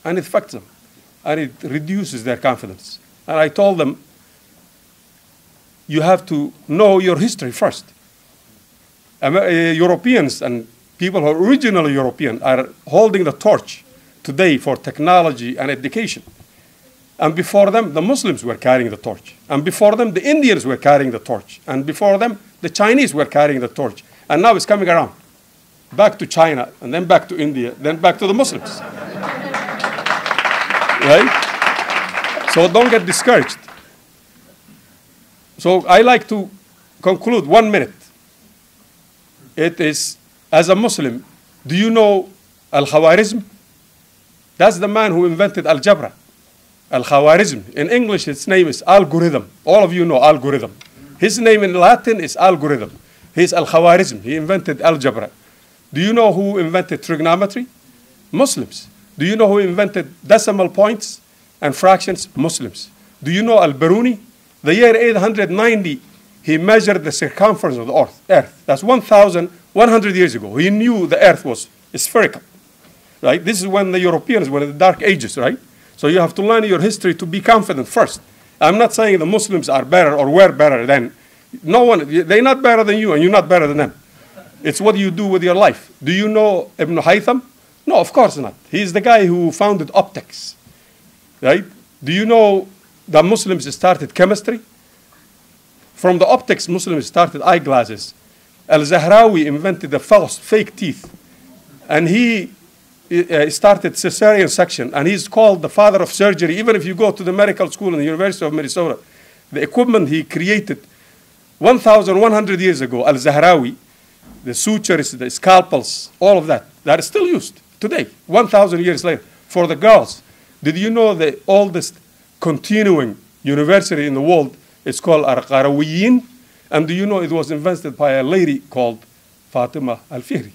and it affects them, and it reduces their confidence. And I told them, you have to know your history first. Europeans and people who are originally European are holding the torch today for technology and education. And before them, the Muslims were carrying the torch. And before them, the Indians were carrying the torch. And before them, the Chinese were carrying the torch. And now it's coming around. Back to China, and then back to India, then back to the Muslims. Right? So don't get discouraged. So I like to conclude 1 minute. It is, as a Muslim, do you know Al-Khawarizm? That's the man who invented algebra. Al-Khawarizm. In English, its name is algorithm. All of you know algorithm. His name in Latin is algorithm. He's Al-Khawarizm. He invented algebra. Do you know who invented trigonometry? Muslims. Do you know who invented decimal points and fractions? Muslims. Do you know Al-Biruni? The year 890, he measured the circumference of the earth. That's 1,100 years ago. He knew the earth was spherical. Right? This is when the Europeans were in the Dark Ages, right? So you have to learn your history to be confident first. I'm not saying the Muslims are better or were better than. No one, they're not better than you and you're not better than them. It's what you do with your life. Do you know Ibn Haytham? No, of course not. He's the guy who founded optics, right? Do you know the Muslims started chemistry? From the optics, Muslims started eyeglasses. Al-Zahrawi invented the false, fake teeth. And he started cesarean section, and he's called the father of surgery. Even if you go to the medical school in the University of Minnesota, the equipment he created 1,100 years ago, Al-Zahrawi, the sutures, the scalpels, all of that, that is still used today, 1,000 years later, for the girls. Did you know the oldest continuing university in the world is called Al-Qarawiyyin? And do you know it was invented by a lady called Fatima Al-Fihri?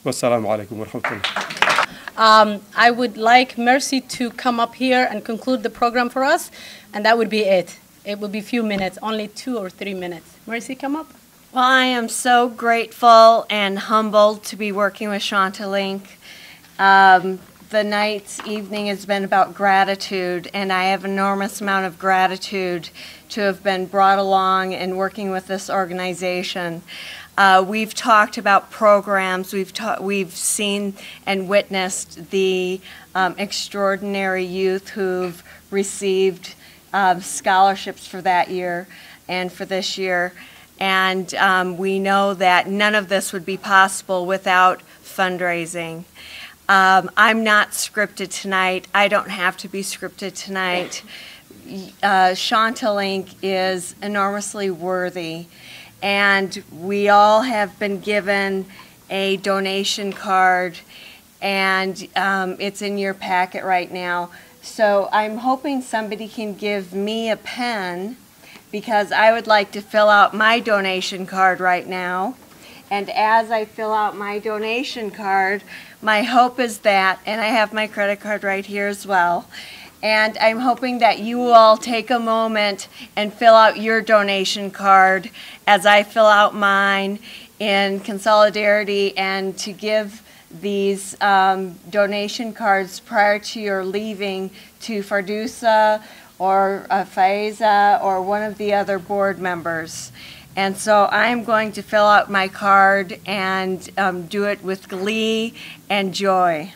Wassalamu alaikum wa rahmatullah. I would like Mercy to come up here and conclude the program for us, and that would be it. It would be a few minutes, only 2 or 3 minutes. Mercy, come up. Well, I am so grateful and humbled to be working with Shanta Link. The evening has been about gratitude, and I have an enormous amount of gratitude to have been brought along and working with this organization. We've talked about programs. We've seen and witnessed the extraordinary youth who've received scholarships for that year and for this year. And we know that none of this would be possible without fundraising. I'm not scripted tonight. I don't have to be scripted tonight. Shanta Link is enormously worthy, and we all have been given a donation card, and it's in your packet right now. So I'm hoping somebody can give me a pen, because I would like to fill out my donation card right now. And as I fill out my donation card, my hope is that, and I have my credit card right here as well, and I'm hoping that you will all take a moment and fill out your donation card as I fill out mine in solidarity, and to give these donation cards prior to your leaving to Fardusa or Faiza or one of the other board members. And so I'm going to fill out my card and do it with glee and joy.